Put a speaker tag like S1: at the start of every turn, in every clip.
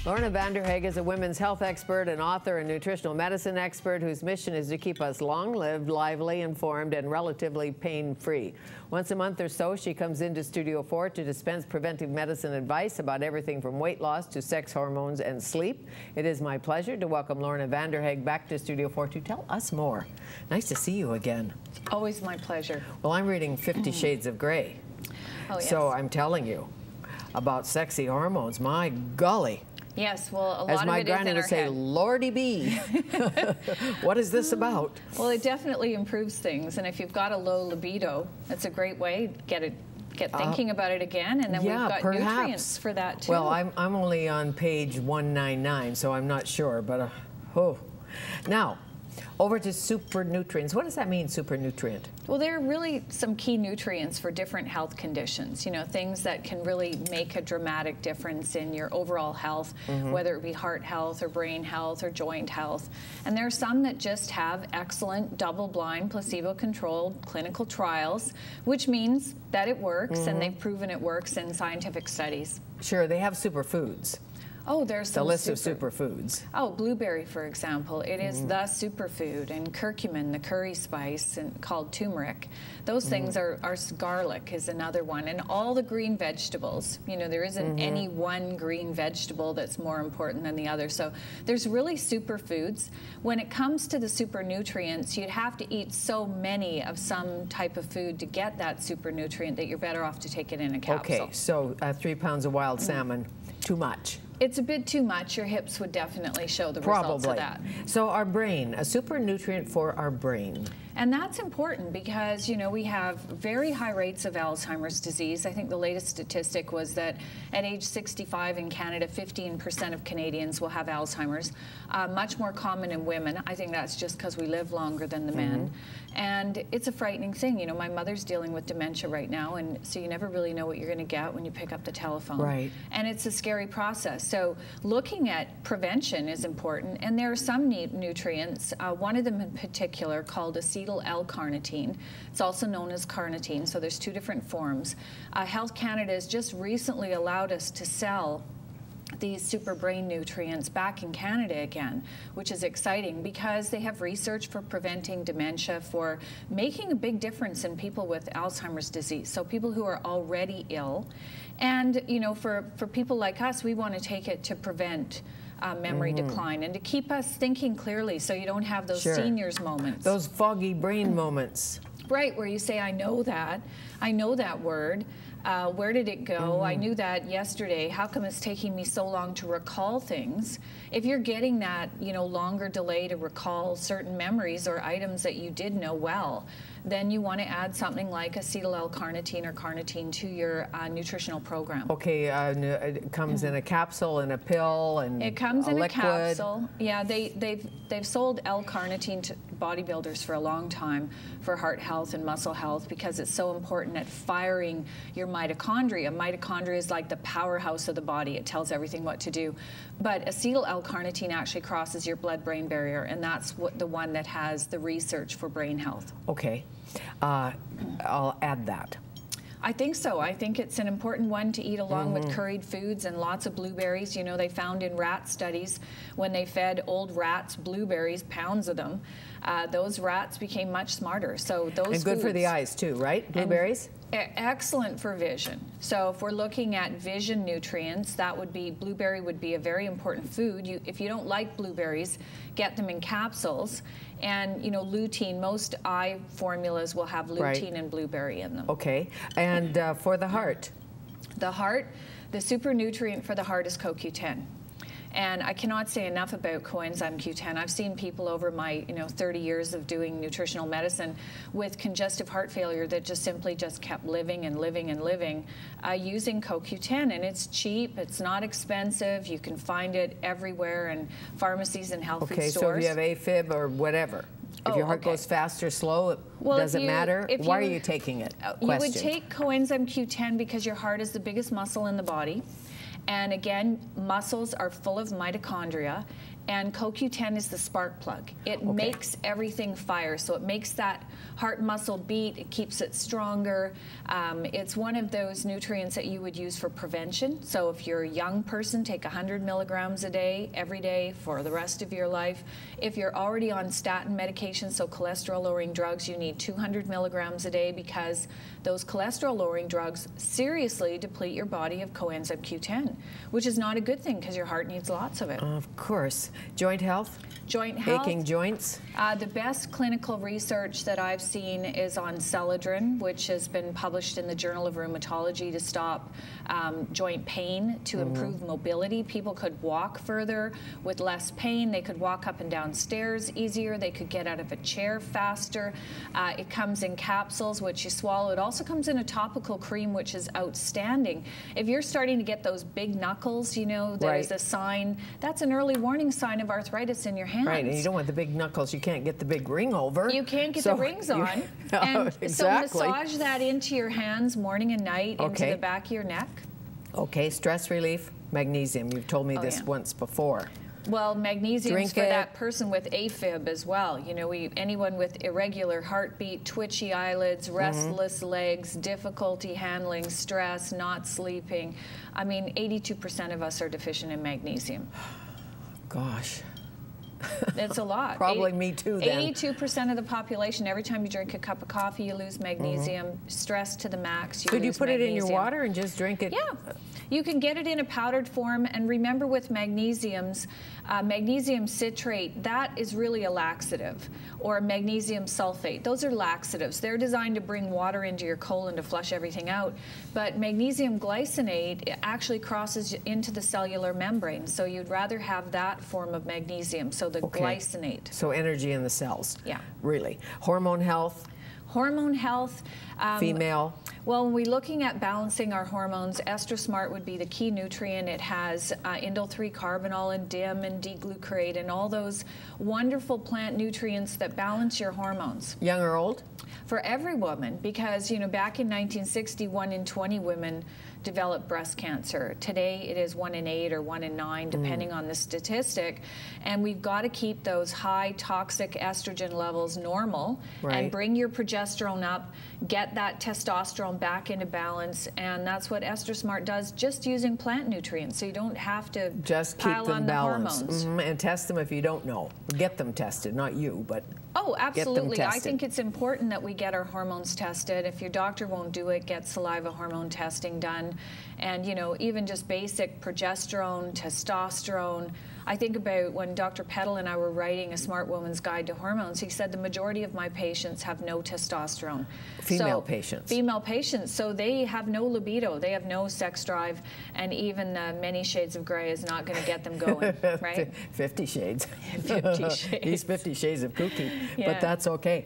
S1: Lorna Vanderhaeghe is a women's health expert, an author, and nutritional medicine expert whose mission is to keep us long-lived, lively, informed, and relatively pain-free. Once a month or so, she comes into Studio 4 to dispense preventive medicine advice about everything from weight loss to sex hormones and sleep. It is my pleasure to welcome Lorna Vanderhaeghe back to Studio 4 to tell us more. Nice to see you again.
S2: Always my pleasure.
S1: Well, I'm reading 50 Shades of Grey.
S2: Oh, yes.
S1: So I'm telling you about sexy hormones. My golly.
S2: Yes, well, a lot
S1: As
S2: of
S1: my
S2: it is in
S1: granny
S2: our
S1: would say,
S2: head.
S1: Lordy be. What is this about?
S2: Well, it definitely improves things, and if you've got a low libido, it's a great way to get thinking about it again, and then
S1: yeah,
S2: we've got
S1: perhaps.
S2: nutrients for that too.
S1: Well, I'm only on page 199, so I'm not sure, but Now, over to super nutrients. What does that mean, super nutrient?
S2: Well, there are really some key nutrients for different health conditions, you know, things that can really make a dramatic difference in your overall health, whether it be heart health or brain health or joint health. And there are some that just have excellent double-blind, placebo-controlled clinical trials, which means that it works, and they've proven it works in scientific studies.
S1: Sure, they have superfoods.
S2: Oh, there's some
S1: the list of superfoods.
S2: Oh, blueberry, for example. It is the superfood, and curcumin, the curry spice, and called turmeric. Those things are garlic is another one, and all the green vegetables. You know, there isn't any one green vegetable that's more important than the other. So there's really superfoods. When it comes to the super nutrients, you'd have to eat so many of some type of food to get that super nutrient that you're better off to take it in a capsule.
S1: Okay, so 3 pounds of wild salmon, too much.
S2: It's a bit too much. Your hips would definitely show the results of that.
S1: So our brain, a super nutrient for our brain.
S2: And that's important because, you know, we have very high rates of Alzheimer's disease. I think the latest statistic was that at age 65 in Canada, 15% of Canadians will have Alzheimer's. Much more common in women. I think that's just because we live longer than the men. And it's a frightening thing. You know, my mother's dealing with dementia right now, and so you never really know what you're going to get when you pick up the telephone. Right. And it's a scary process. So looking at prevention is important, and there are some nutrients, one of them in particular called acetyl L-carnitine. It's also known as carnitine, so there's two different forms. Health Canada has just recently allowed us to sell these super brain nutrients back in Canada again, which is exciting because they have research for preventing dementia, for making a big difference in people with Alzheimer's disease, so people who are already ill. And, you know, for people like us, we want to take it to prevent memory decline and to keep us thinking clearly so you don't have those seniors moments.
S1: Those foggy brain moments.
S2: Right, where you say, I know that word. Where did it go? I knew that yesterday. How come it's taking me so long to recall things? If you're getting that, you know, longer delay to recall certain memories or items that you did know well, then you want to add something like acetyl L-carnitine or carnitine to your nutritional program. Okay,
S1: it comes in a capsule and a pill and
S2: it comes in
S1: liquid.
S2: A capsule. Yeah, they've sold L-carnitine to bodybuilders for a long time for heart health and muscle health because it's so important at firing your mitochondria. Mitochondria is like the powerhouse of the body. It tells everything what to do. But acetyl L-carnitine actually crosses your blood-brain barrier, and that's the one that has the research for brain health.
S1: Okay. I'll add that.
S2: I think so. I think it's an important one to eat along with curried foods and lots of blueberries. You know, they found in rat studies when they fed old rats blueberries, pounds of them, those rats became much smarter. So those
S1: and good
S2: foods,
S1: for the eyes too, right? Blueberries?
S2: Excellent for vision. So if we're looking at vision nutrients, that would be, blueberry would be a very important food. If you don't like blueberries, get them in capsules. And, you know, lutein, most eye formulas will have lutein and blueberry in them.
S1: Okay. And for the heart?
S2: The heart, the super nutrient for the heart is CoQ10. And I cannot say enough about coenzyme Q10. I've seen people over my 30 years of doing nutritional medicine with congestive heart failure that just simply kept living and living and living using CoQ10. And it's cheap, it's not expensive, you can find it everywhere in pharmacies and health food stores.
S1: Okay, so if you have AFib or whatever, if your heart goes fast or slow, does it matter? Why are you taking it?
S2: You would take coenzyme Q10 because your heart is the biggest muscle in the body. And again, muscles are full of mitochondria, and CoQ10 is the spark plug. It makes everything fire, so it makes that heart muscle beat, it keeps it stronger. It's one of those nutrients that you would use for prevention. So if you're a young person, take 100 milligrams a day, every day for the rest of your life. If you're already on statin medication, so cholesterol-lowering drugs, you need 200 milligrams a day, because those cholesterol-lowering drugs seriously deplete your body of coenzyme Q10, which is not a good thing because your heart needs lots of it.
S1: Of course. Joint health?
S2: Joint health.
S1: Aching joints?
S2: The best clinical research that I've seen is on Celadrin, which has been published in the Journal of Rheumatology to stop joint pain, to improve mobility. People could walk further with less pain. They could walk up and down stairs easier. They could get out of a chair faster. It comes in capsules, which you swallow. It also comes in a topical cream, which is outstanding. If you're starting to get those big knuckles, you know, there's a sign. That's an early warning sign of arthritis in your hands.
S1: Right, and you don't want the big knuckles. You can't get the big ring over.
S2: You can't get the rings on. And
S1: exactly.
S2: So massage that into your hands morning and night, into the back of your neck.
S1: Okay, stress relief, magnesium. You've told me this once before.
S2: Well, magnesium's for that person with AFib as well. You know, anyone with irregular heartbeat, twitchy eyelids, restless legs, difficulty handling stress, not sleeping. I mean, 82% of us are deficient in magnesium.
S1: Gosh.
S2: It's a lot.
S1: Probably me too then.
S2: 82% of the population, every time you drink a cup of coffee, you lose magnesium. Stress to the max, you lose
S1: magnesium. Could you put it in your water and just drink it?
S2: Yeah. You can get it in a powdered form, and remember with magnesiums, magnesium citrate, that is really a laxative, or magnesium sulfate. Those are laxatives. They're designed to bring water into your colon to flush everything out, but magnesium glycinate actually crosses into the cellular membrane, so you'd rather have that form of magnesium, so the glycinate.
S1: So energy in the cells.
S2: Yeah.
S1: Really. Hormone health?
S2: Hormone health.
S1: Female?
S2: Well, when we're looking at balancing our hormones, Estrosmart would be the key nutrient. It has indole-3 carbinol and DIM and D-glucarate and all those wonderful plant nutrients that balance your hormones.
S1: Young or old?
S2: For every woman, because, you know, back in 1960, 1 in 20 women developed breast cancer. Today, it is 1 in 8 or 1 in 9, depending on the statistic. And we've got to keep those high toxic estrogen levels normal and bring your progesterone up, get that testosterone back into balance, and that's what Estrosmart does, just using plant nutrients. So you don't have to
S1: just
S2: pile
S1: keep them
S2: on
S1: balanced.
S2: the hormones.
S1: And test them if you don't know. Get them tested, not you, but
S2: oh, absolutely.
S1: Get them tested.
S2: I think it's important that we get our hormones tested. If your doctor won't do it, get saliva hormone testing done. And, you know, even just basic progesterone, testosterone. I think about when Dr. Petal and I were writing A Smart Woman's Guide to Hormones, he said the majority of my patients have no testosterone.
S1: Female patients.
S2: Female patients. So they have no libido. They have no sex drive. And even Many Shades of Grey is not going to get them going, right?
S1: 50 Shades.
S2: 50 Shades.
S1: He's 50 Shades of kooky. But that's okay.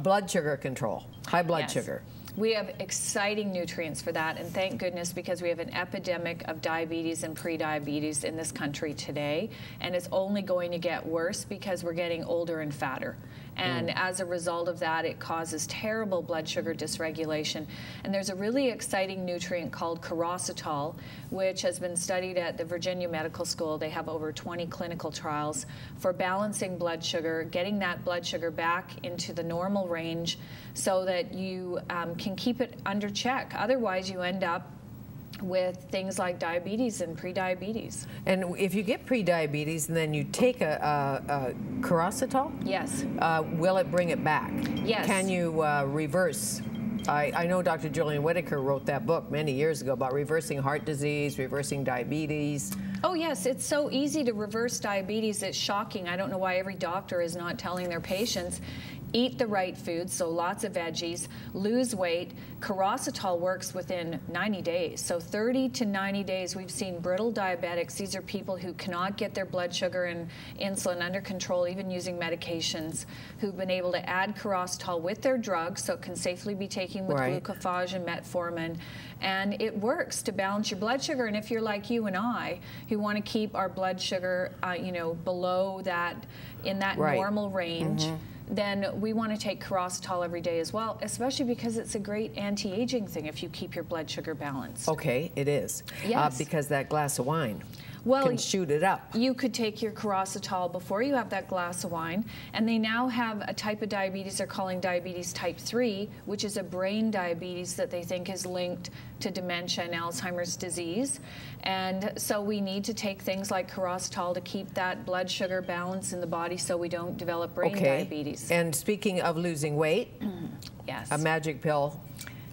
S1: Blood sugar control. High blood sugar.
S2: We have exciting nutrients for that, and thank goodness, because we have an epidemic of diabetes and prediabetes in this country today, and it's only going to get worse because we're getting older and fatter. And as a result of that, it causes terrible blood sugar dysregulation. And there's a really exciting nutrient called carositol, which has been studied at the Virginia Medical School. They have over 20 clinical trials for balancing blood sugar, getting that blood sugar back into the normal range so that you can keep it under check. Otherwise, you end up with things like diabetes and prediabetes.
S1: And if you get prediabetes and then you take a carositol?
S2: Yes.
S1: Will it bring it back?
S2: Yes.
S1: Can you reverse? I know Dr. Julian Whitaker wrote that book many years ago about reversing heart disease, reversing diabetes.
S2: Oh yes, it's so easy to reverse diabetes. It's shocking. I don't know why every doctor is not telling their patients, eat the right foods, so lots of veggies, lose weight. Carositol works within 90 days. So 30 to 90 days, we've seen brittle diabetics. These are people who cannot get their blood sugar and insulin under control, even using medications, who've been able to add carositol with their drugs, so it can safely be taken with glucophage and metformin. And it works to balance your blood sugar. And if you're like you and I, who want to keep our blood sugar, you know, below that, in that normal range, then we want to take Carositol every day as well, especially because it's a great anti-aging thing if you keep your blood sugar balanced.
S1: Okay, it is.
S2: Yes.
S1: Because that glass of wine
S2: can
S1: shoot it up.
S2: You could take your Carositol before you have that glass of wine, and they now have a type of diabetes they're calling diabetes type 3, which is a brain diabetes that they think is linked to dementia and Alzheimer's disease. And so we need to take things like Carositol to keep that blood sugar balance in the body so we don't develop brain diabetes.
S1: And speaking of losing weight,
S2: yes,
S1: a magic pill,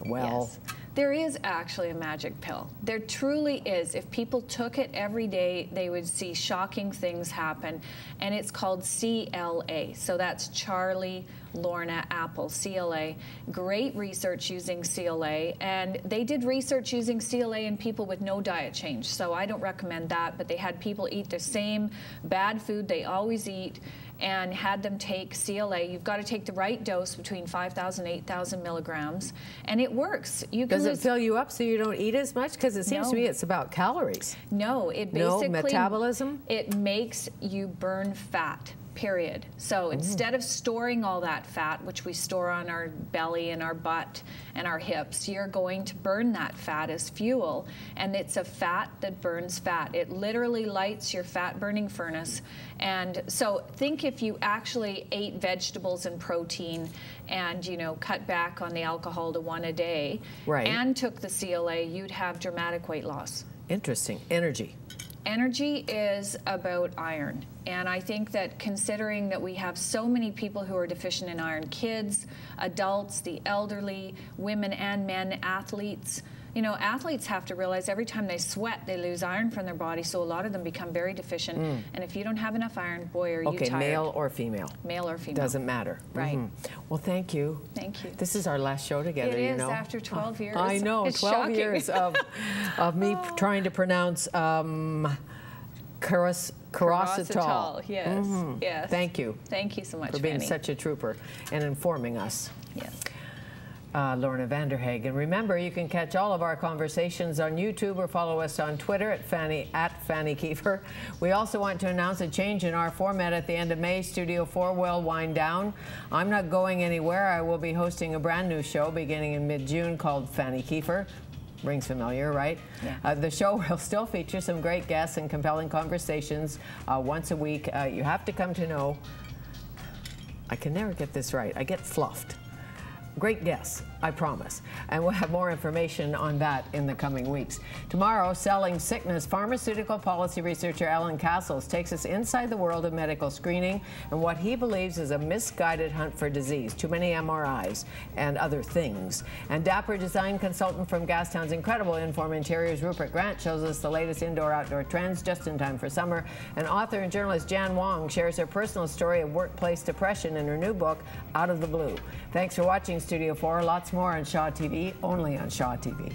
S1: well...
S2: Yes. There is actually a magic pill. There truly is. If people took it every day, they would see shocking things happen. And it's called CLA. So that's Charlie, Lorna, Apple, CLA. Great research using CLA. And they did research using CLA in people with no diet change. So I don't recommend that. But they had people eat the same bad food they always eat and had them take CLA. You've got to take the right dose between 5,000 and 8,000 milligrams, and it works.
S1: Does it fill you up so you don't eat as much? Because it seems to me it's about calories.
S2: No, it basically...
S1: No metabolism?
S2: It makes you burn fat. Period. So instead of storing all that fat, which we store on our belly and our butt and our hips, you're going to burn that fat as fuel, and it's a fat that burns fat. It literally lights your fat-burning furnace. And so think if you actually ate vegetables and protein and, you know, cut back on the alcohol to 1 a day and took the CLA, you'd have dramatic weight loss.
S1: Interesting. Energy.
S2: Energy is about iron. And I think that considering that we have so many people who are deficient in iron, kids, adults, the elderly, women and men, athletes, you know, athletes have to realize every time they sweat, they lose iron from their body, so a lot of them become very deficient. And if you don't have enough iron, boy, are you tired.
S1: Okay, male or female?
S2: Male or female.
S1: Doesn't matter.
S2: Right.
S1: Well, thank you.
S2: Thank you.
S1: This is our last show together,
S2: you
S1: know.
S2: It is, after 12 years.
S1: I know,
S2: it's
S1: 12
S2: shocking.
S1: years of me trying to pronounce Carositol.
S2: Yes, yes.
S1: Thank you.
S2: Thank you so much,
S1: for being
S2: Fanny.
S1: such a trooper and informing us.
S2: Yes.
S1: Lorna Vanderhaeghe. And remember, you can catch all of our conversations on YouTube or follow us on Twitter at Fanny Kiefer. We also want to announce a change in our format at the end of May. Studio 4 will wind down. I'm not going anywhere. I will be hosting a brand new show beginning in mid-June called Fanny Kiefer. Rings familiar, right? Yeah. The show will still feature some great guests and compelling conversations once a week. You have to come to know, I can never get this right, I get fluffed. Great guests, I promise. And we'll have more information on that in the coming weeks. Tomorrow, Selling Sickness, pharmaceutical policy researcher Alan Castles takes us inside the world of medical screening and what he believes is a misguided hunt for disease, too many MRIs and other things. And dapper design consultant from Gastown's incredible Inform Interiors, Rupert Grant, shows us the latest indoor-outdoor trends just in time for summer. And author and journalist Jan Wong shares her personal story of workplace depression in her new book, Out of the Blue. Thanks for watching Studio 4. Lots more on Shaw TV, only on Shaw TV.